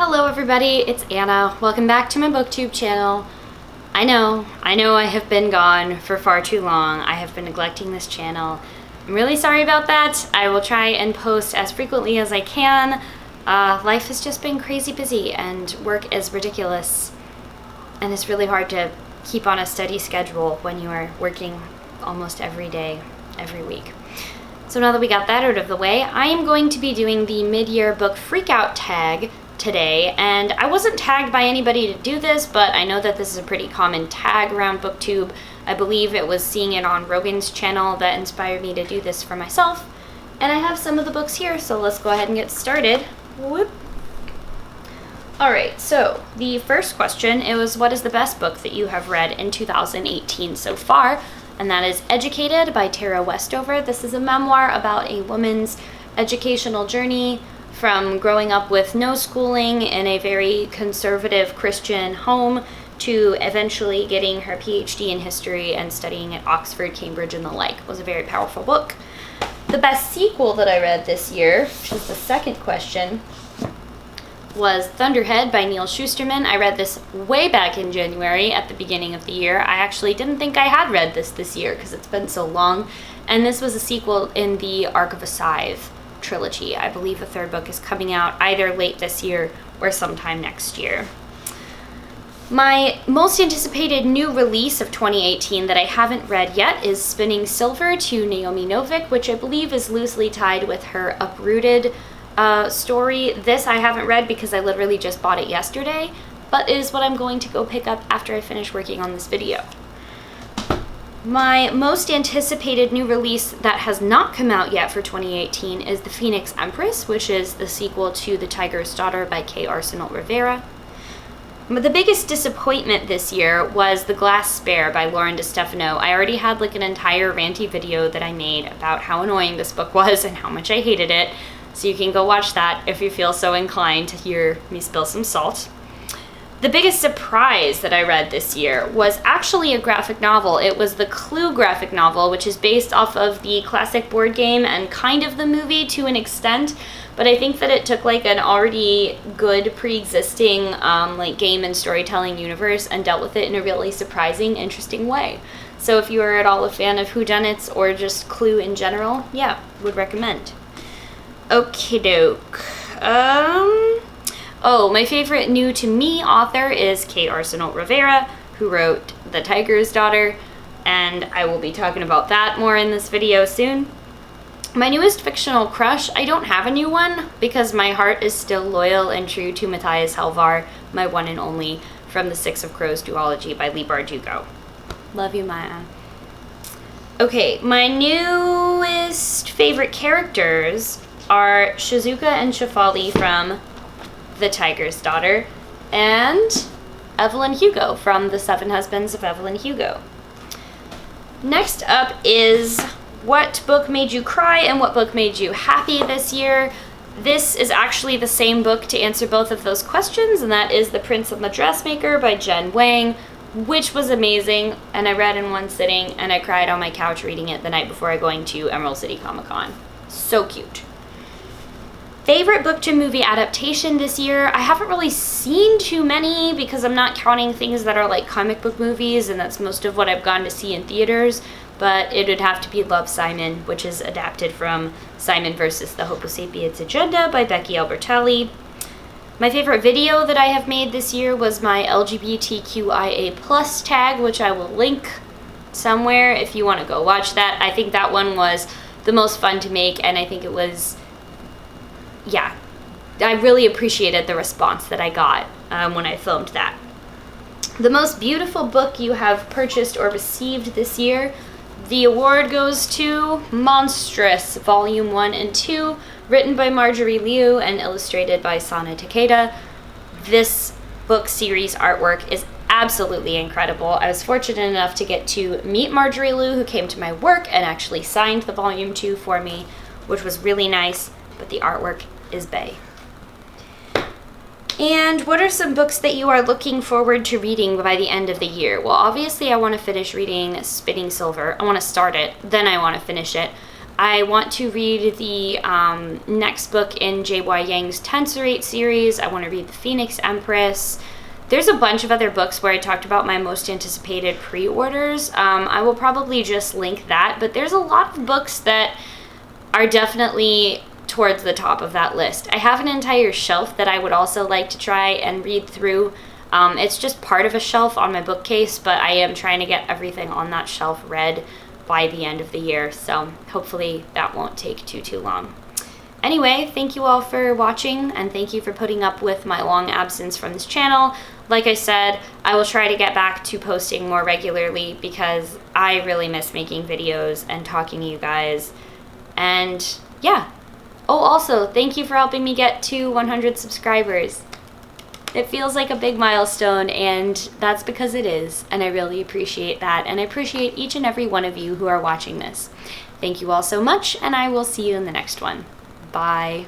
Hello everybody, it's Anna. Welcome back to my booktube channel. I know I have been gone for far too long. I have been neglecting this channel. I'm really sorry about that. I will try and post as frequently as I can. Life has just been crazy busy and work is ridiculous. And it's really hard to keep on a steady schedule when you are working almost every day, every week. So now that we got that out of the way, I am going to be doing the mid-year book freakout tag today, and I wasn't tagged by anybody to do this, but I know that this is a pretty common tag around booktube. I believe it was seeing it on Rogan's channel that inspired me to do this for myself, and I have some of the books here, so let's go ahead and get started. Whoop. Alright, so the first question, it was what is the best book that you have read in 2018 so far? And that is Educated by Tara Westover. This is a memoir about a woman's educational journey from growing up with no schooling in a very conservative Christian home to eventually getting her PhD in history and studying at Oxford, Cambridge, and the like. It was a very powerful book. The best sequel that I read this year, which is the second question, was Thunderhead by Neal Shusterman. I read this way back in January at the beginning of the year. I actually didn't think I had read this year because it's been so long. And this was a sequel in the Arc of a Scythe trilogy. I believe the third book is coming out either late this year or sometime next year. My most anticipated new release of 2018 that I haven't read yet is Spinning Silver to Naomi Novik, which I believe is loosely tied with her Uprooted story. This I haven't read because I literally just bought it yesterday, but is what I'm going to go pick up after I finish working on this video. My most anticipated new release that has not come out yet for 2018 is The Phoenix Empress, which is the sequel to The Tiger's Daughter by K. Arsenault Rivera. But the biggest disappointment this year was The Glass Spare by Lauren DeStefano. I already had like an entire ranty video that I made about how annoying this book was and how much I hated it, so you can go watch that if you feel so inclined to hear me spill some salt. The biggest surprise that I read this year was actually a graphic novel. It was the Clue graphic novel, which is based off of the classic board game and kind of the movie to an extent, but I think that it took like an already good pre-existing like game and storytelling universe and dealt with it in a really surprising, interesting way. So if you are at all a fan of whodunits or just Clue in general, yeah, would recommend. Okie doke. Oh, my favorite new to me author is K. Arsenault Rivera, who wrote The Tiger's Daughter, and I will be talking about that more in this video soon. My newest fictional crush, I don't have a new one because my heart is still loyal and true to Matthias Helvar, my one and only, from the Six of Crows duology by Leigh Bardugo. Love you, Maya. Okay, my newest favorite characters are Shizuka and Shefali from The Tiger's Daughter, and Evelyn Hugo from The Seven Husbands of Evelyn Hugo. Next up is what book made you cry and what book made you happy this year. This is actually the same book to answer both of those questions, and that is The Prince and the Dressmaker by Jen Wang, which was amazing, and I read in one sitting, and I cried on my couch reading it the night before going to Emerald City Comic Con. So cute. Favorite book to movie adaptation this year? I haven't really seen too many because I'm not counting things that are like comic book movies, and that's most of what I've gone to see in theaters, but it would have to be Love, Simon, which is adapted from Simon vs. the Homo Sapiens Agenda by Becky Albertalli. My favorite video that I have made this year was my LGBTQIA+ tag, which I will link somewhere if you want to go watch that. I think that one was the most fun to make, and I think it was, yeah, I really appreciated the response that I got when I filmed that. The most beautiful book you have purchased or received this year, the award goes to Monstrous, Volume 1 and 2, written by Marjorie Liu and illustrated by Sana Takeda. This book series artwork is absolutely incredible. I was fortunate enough to get to meet Marjorie Liu, who came to my work and actually signed the Volume 2 for me, which was really nice, but the artwork is bae. And what are some books that you are looking forward to reading by the end of the year? Well, obviously I want to finish reading Spinning Silver. I want to start it, then I want to finish it. I want to read the next book in J.Y. Yang's Tensorate series. I want to read The Phoenix Empress. There's a bunch of other books where I talked about my most anticipated pre-orders. I will probably just link that, but there's a lot of books that are definitely towards the top of that list. I have an entire shelf that I would also like to try and read through. It's just part of a shelf on my bookcase, but I am trying to get everything on that shelf read by the end of the year, so hopefully that won't take too long. Anyway, thank you all for watching, and thank you for putting up with my long absence from this channel. Like I said, I will try to get back to posting more regularly because I really miss making videos and talking to you guys. And yeah. Oh, also, thank you for helping me get to 100 subscribers. It feels like a big milestone, and that's because it is, and I really appreciate that, and I appreciate each and every one of you who are watching this. Thank you all so much, and I will see you in the next one. Bye.